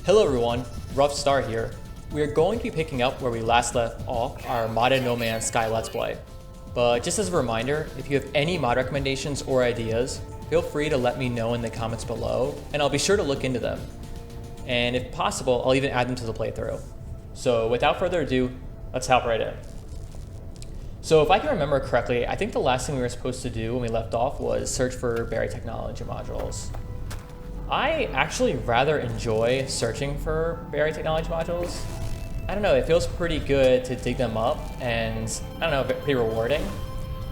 Hello everyone, Rough Star here. We are going to be picking up where we last left off our modded No Man's Sky Let's Play. But just as a reminder, if you have any mod recommendations or ideas, feel free to let me know in the comments below, and I'll be sure to look into them. And if possible, I'll even add them to the playthrough. So without further ado, let's hop right in. So if I can remember correctly, I think the last thing we were supposed to do when we left off was search for buried technology modules. I actually rather enjoy searching for buried technology modules. I don't know, it feels pretty good to dig them up and, I don't know, pretty rewarding.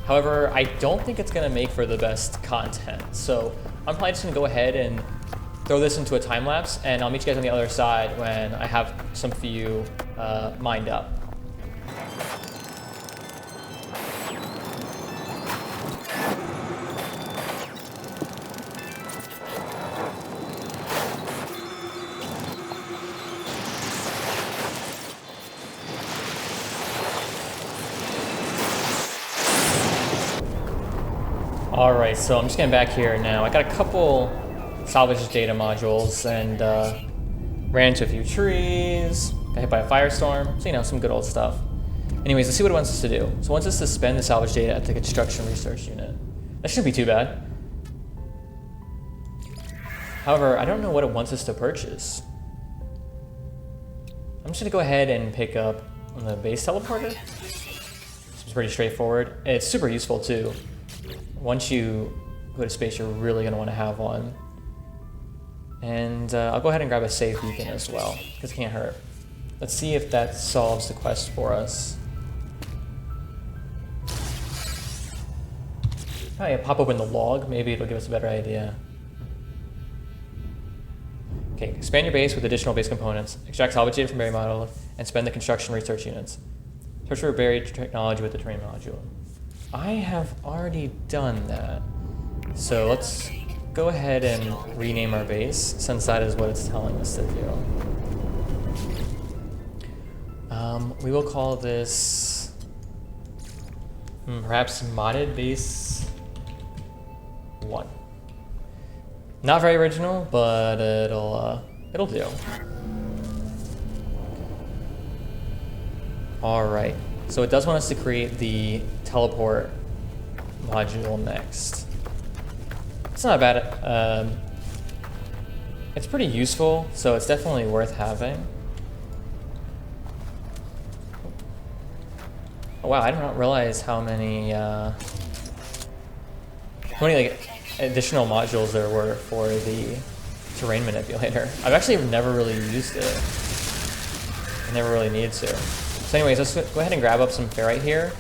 However, I don't think it's gonna make for the best content. So I'm probably just gonna go ahead and throw this into a time lapse, and I'll meet you guys on the other side when I have some for you mined up. Alright, so I'm just getting back here now. I got a couple salvage data modules and ran into a few trees, got hit by a firestorm, so you know, some good old stuff. Anyways, let's see what it wants us to do. So it wants us to spend the salvage data at the construction research unit. That shouldn't be too bad. However, I don't know what it wants us to purchase. I'm just gonna go ahead and pick up the base teleporter. It's pretty straightforward. It's super useful too. Once you go to space, you're really going to want to have one. And I'll go ahead and grab a save beacon as well, because it can't hurt. Let's see if that solves the quest for us. Probably pop open the log, maybe it'll give us a better idea. Okay, expand your base with additional base components, extract salvage data from buried model, and spend the construction research units. Search for buried technology with the terrain module. I have already done that. So let's go ahead and rename our base, since that is what it's telling us to do. We will call this perhaps modded base 1. Not very original, but it'll do. All right. So it does want us to create the teleport module next. It's not bad. It's pretty useful, so it's definitely worth having. Oh, wow, I did not realize how many like additional modules there were for the terrain manipulator. I've actually never really used it. I never really needed to. So anyways, let's go ahead and grab up some ferrite here.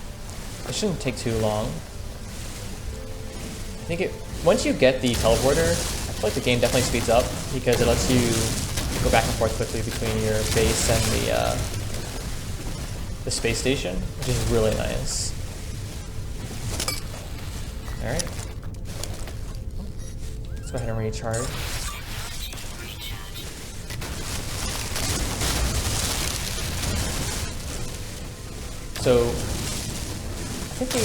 It shouldn't take too long. I think once you get the teleporter, I feel like the game definitely speeds up because it lets you go back and forth quickly between your base and the space station, which is really nice. All right. Let's go ahead and recharge. So, I think do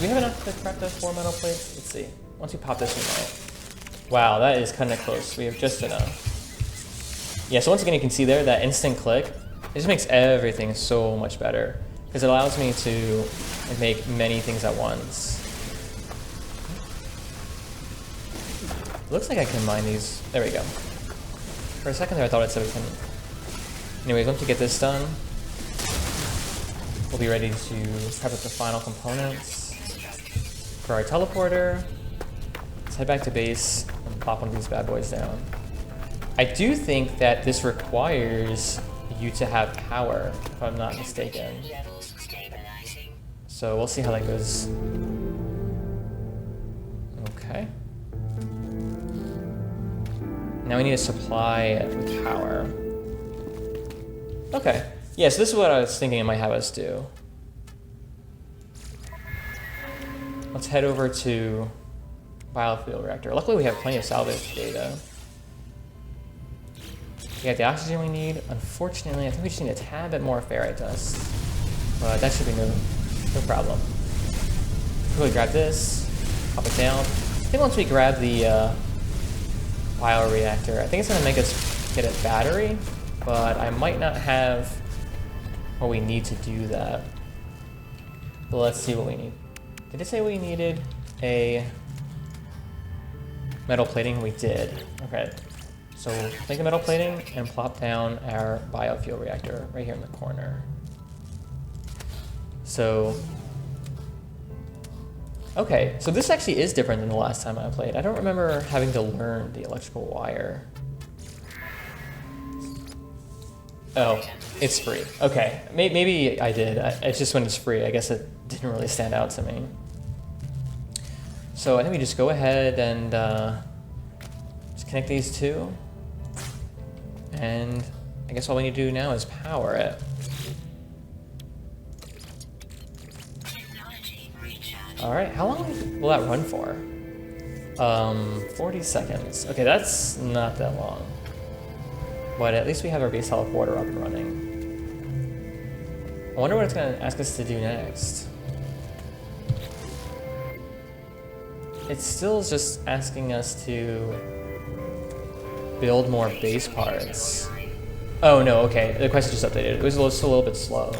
we have enough to craft those 4 metal plates? Let's see. Once we pop this one out. Wow, that is kind of close. We have just enough. Yeah, so once again, you can see there that instant click. It just makes everything so much better because it allows me to make many things at once. It looks like I can mine these. There we go. For a second there, I thought it said we couldn't. Anyways, once we get this done, we'll be ready to prep up the final components for our teleporter. Let's head back to base and pop one of these bad boys down. I do think that this requires you to have power, if I'm not mistaken. So we'll see how that goes. Okay. Now we need to supply it with power. Okay. Yeah, so this is what I was thinking it might have us do. Let's head over to biofuel reactor. Luckily we have plenty of salvage data. We got the oxygen we need. Unfortunately, I think we just need a tad bit more ferrite dust. But that should be no problem. Quickly grab this, pop it down. I think once we grab the bioreactor, I think it's going to make us get a battery, but I might not have what we need to do that. But let's see what we need. Did it say we needed a metal plating? We did. Okay. So take the metal plating and plop down our biofuel reactor right here in the corner. So, okay, so this actually is different than the last time I played. I don't remember having to learn the electrical wire. Oh, it's free. Okay, maybe I did. It's just when it's free, I guess it didn't really stand out to me. So I think we just go ahead and just connect these two. And I guess all we need to do now is power it. All right, how long will that run for? 40 seconds. Okay, that's not that long. But at least we have our base teleporter up and running. I wonder what it's gonna ask us to do next. It still is just asking us to build more base parts. Oh no, okay, the quest just updated. It was still a little bit slow.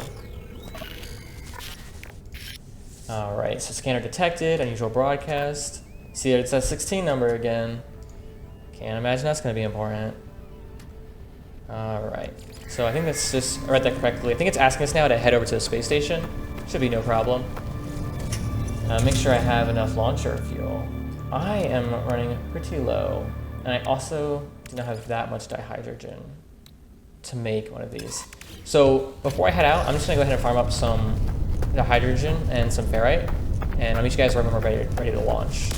Alright, so scanner detected, unusual broadcast. See, it's that 16 number again. Can't imagine that's gonna be important. Alright, so I think that's just, I read that correctly. I think it's asking us now to head over to the space station. Should be no problem. Make sure I have enough launcher fuel. I am running pretty low, and I also do not have that much dihydrogen to make one of these. So before I head out, I'm just gonna go ahead and farm up some dihydrogen and some ferrite, and I'll meet you guys when we're ready to launch.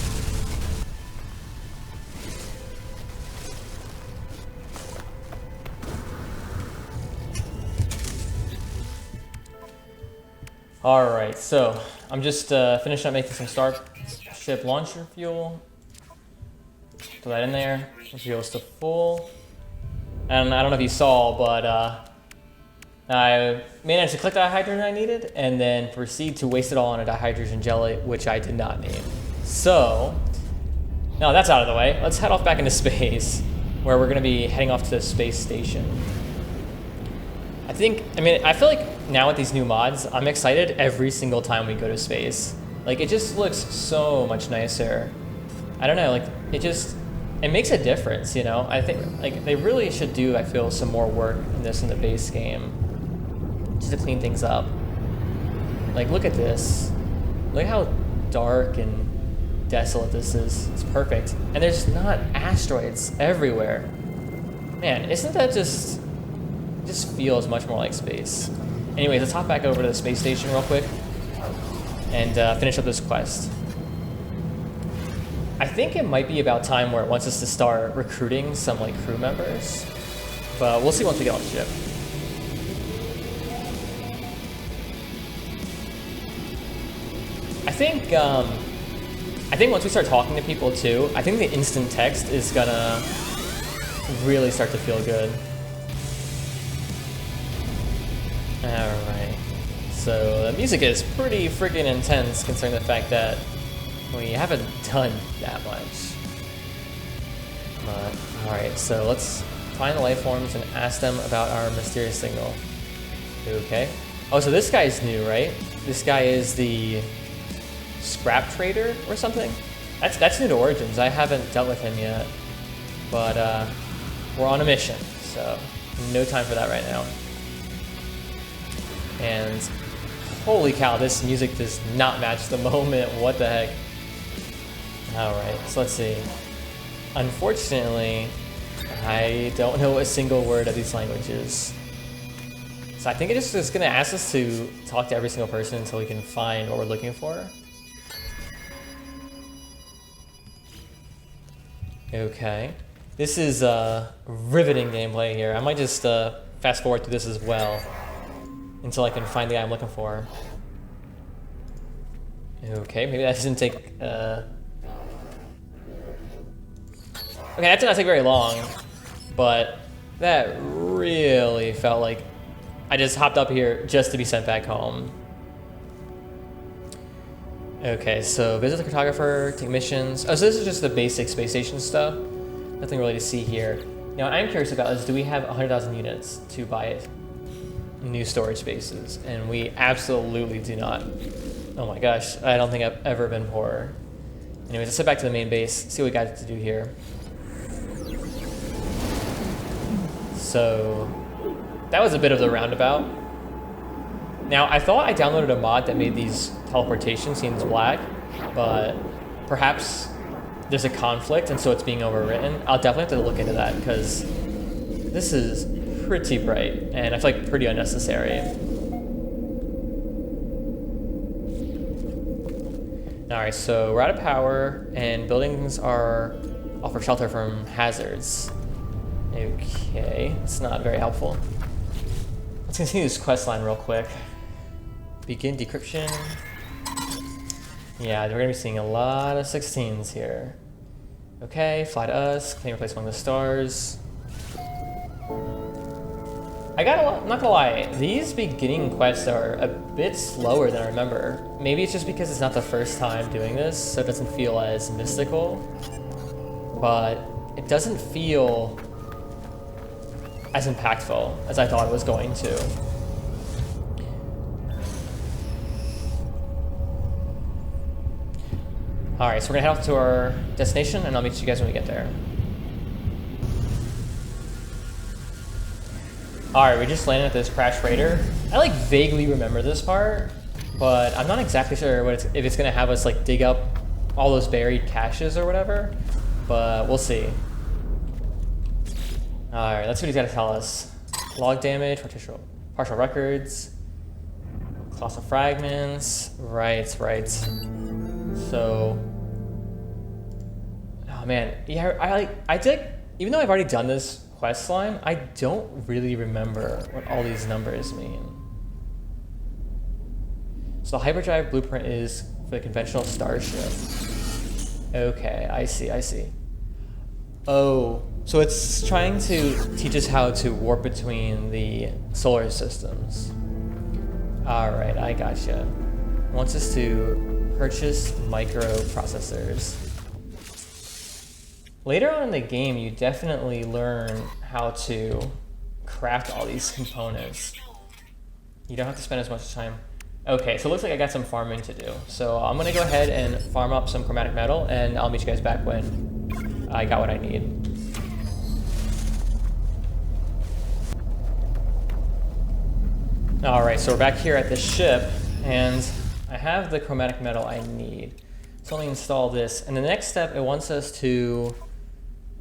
Alright, so I'm just finishing up making some Starship launcher fuel. Throw that in there. The fuel's still full. And I don't know if you saw, but I managed to collect the dihydrogen I needed and then proceed to waste it all on a dihydrogen jelly, which I did not need. So, now that's out of the way, let's head off back into space, where we're going to be heading off to the space station. I feel like now with these new mods, I'm excited every single time we go to space. Like, it just looks so much nicer. I don't know, like, it makes a difference, you know? I think, like, they really should do, I feel, some more work in the base game, just to clean things up. Like, look at this. Look how dark and desolate this is. It's perfect. And there's not asteroids everywhere. Man, isn't that just feels much more like space. Anyways, let's hop back over to the space station real quick and finish up this quest. I think it might be about time where it wants us to start recruiting some like crew members, but we'll see once we get on the ship. I think once we start talking to people too, I think the instant text is gonna really start to feel good. Alright, so the music is pretty freaking intense considering the fact that we haven't done that much. But, alright, so let's find the life forms and ask them about our mysterious signal. Okay. Oh, so this guy's new, right? This guy is the scrap trader or something? That's new to Origins. I haven't dealt with him yet. But we're on a mission, so no time for that right now. And holy cow, this music does not match the moment. What the heck? Alright, so let's see. Unfortunately, I don't know a single word of these languages. So I think it is going to ask us to talk to every single person until we can find what we're looking for. Okay. This is riveting gameplay here. I might just fast forward through this as well until I can find the guy I'm looking for. Okay, maybe that doesn't take... Okay, that did not take very long, but that really felt like I just hopped up here just to be sent back home. Okay, so visit the cartographer, take missions. Oh, so this is just the basic space station stuff. Nothing really to see here. Now, what I'm curious about is, do we have 100,000 units to buy new storage spaces? And we absolutely do not. Oh my gosh, I don't think I've ever been poorer. Anyways, let's head back to the main base, see what we got to do here. So, that was a bit of the roundabout. Now, I thought I downloaded a mod that made these teleportation scenes black, but perhaps there's a conflict and so it's being overwritten. I'll definitely have to look into that because this is pretty bright and I feel like pretty unnecessary. Alright, so we're out of power and buildings are offer shelter from hazards. Okay, it's not very helpful. Let's continue this quest line real quick. Begin decryption. Yeah, we're gonna be seeing a lot of 16s here. Okay, fly to us, claim your place among the stars. I'm not gonna lie, these beginning quests are a bit slower than I remember. Maybe it's just because it's not the first time doing this, so it doesn't feel as mystical. But it doesn't feel as impactful as I thought it was going to. Alright, so we're gonna head off to our destination and I'll meet you guys when we get there. Alright, we just landed at this crash freighter. I like vaguely remember this part, but I'm not exactly sure if it's gonna have us like dig up all those buried caches or whatever, but we'll see. Alright, let's see what he's got to tell us. Log damage, partial records, colossal fragments, right. So, oh man, yeah, I did, even though I've already done this quest line, I don't really remember what all these numbers mean. So the hyperdrive blueprint is for the conventional starship. Okay, I see. Oh, so it's trying to teach us how to warp between the solar systems. Alright, I gotcha. It wants us to purchase microprocessors. Later on in the game, you definitely learn how to craft all these components. You don't have to spend as much time. Okay, so it looks like I got some farming to do. So I'm gonna go ahead and farm up some chromatic metal and I'll meet you guys back when I got what I need. Alright, so we're back here at the ship and I have the chromatic metal I need. So let me install this. And the next step, it wants us to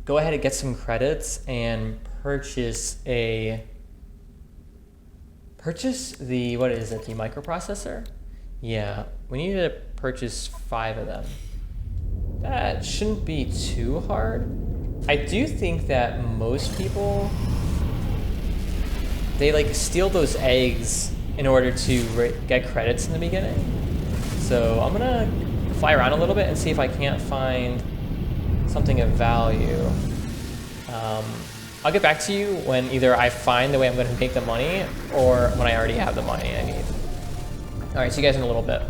go ahead and get some credits and purchase the, what is it, the microprocessor? Yeah, we need to purchase 5 of them. That shouldn't be too hard. I do think that most people, they like steal those eggs in order to get credits in the beginning. So I'm gonna fly around a little bit and see if I can't find something of value. I'll get back to you when either I find the way I'm going to make the money or when I already have the money I need. Alright, see you guys in a little bit.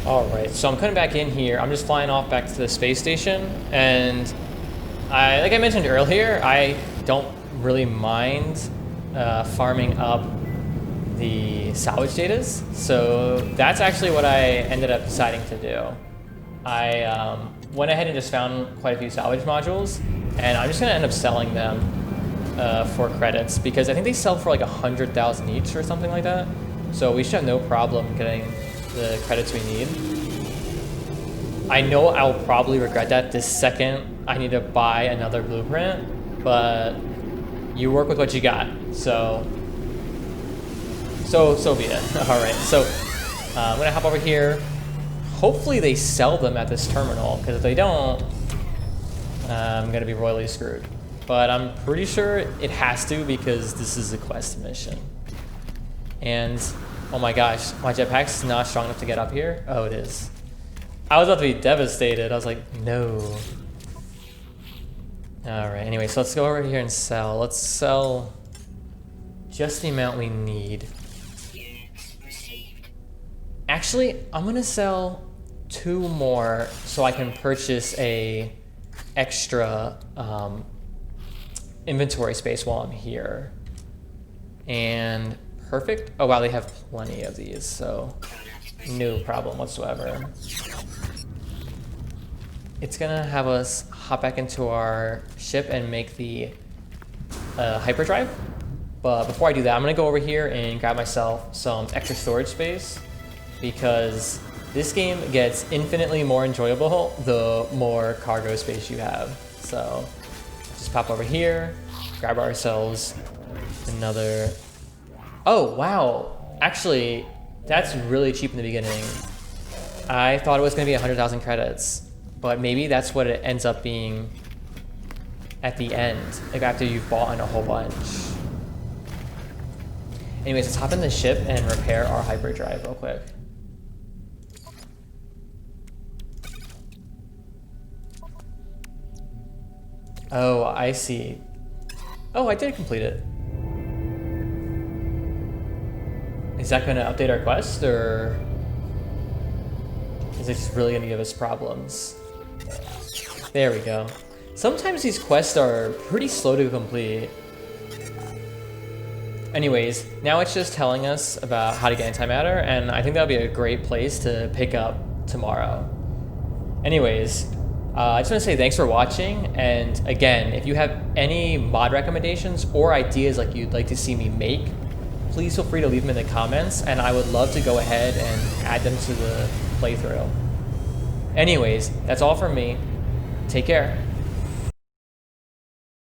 Alright, so I'm coming back in here. I'm just flying off back to the space station, and like I mentioned earlier, I don't really mind farming up the salvage datas, so that's actually what I ended up deciding to do. I went ahead and just found quite a few salvage modules, and I'm just gonna end up selling them for credits because I think they sell for like 100,000 each or something like that. So we should have no problem getting the credits we need. I know I'll probably regret that the second I need to buy another blueprint, but you work with what you got, so be it. All right, so I'm gonna hop over here. Hopefully they sell them at this terminal, because if they don't, I'm gonna be royally screwed. But I'm pretty sure it has to because this is a quest mission. And oh my gosh, my jetpack's not strong enough to get up here. Oh, it is. I was about to be devastated. I was like, no. All right, anyway, so let's go over here and sell. Let's sell just the amount we need. Actually, I'm gonna sell 2 more so I can purchase a extra inventory space while I'm here. And perfect. Oh wow, they have plenty of these, so no problem whatsoever. It's gonna have us hop back into our ship and make the hyperdrive. But before I do that, I'm gonna go over here and grab myself some extra storage space, because this game gets infinitely more enjoyable the more cargo space you have. So just pop over here, grab ourselves another. Oh wow, actually that's really cheap in the beginning. I thought it was gonna be 100,000 credits, but maybe that's what it ends up being at the end, like after you've bought in a whole bunch. Anyways, let's hop in the ship and repair our hyperdrive real quick. Oh, I see. Oh, I did complete it. Is that gonna update our quest, or is it just really gonna give us problems? There we go. Sometimes these quests are pretty slow to complete. Anyways, now it's just telling us about how to get antimatter, and I think that'll be a great place to pick up tomorrow. Anyways, I just want to say thanks for watching, and again, if you have any mod recommendations or ideas like you'd like to see me make, please feel free to leave them in the comments, and I would love to go ahead and add them to the playthrough. Anyways, that's all from me. Take care.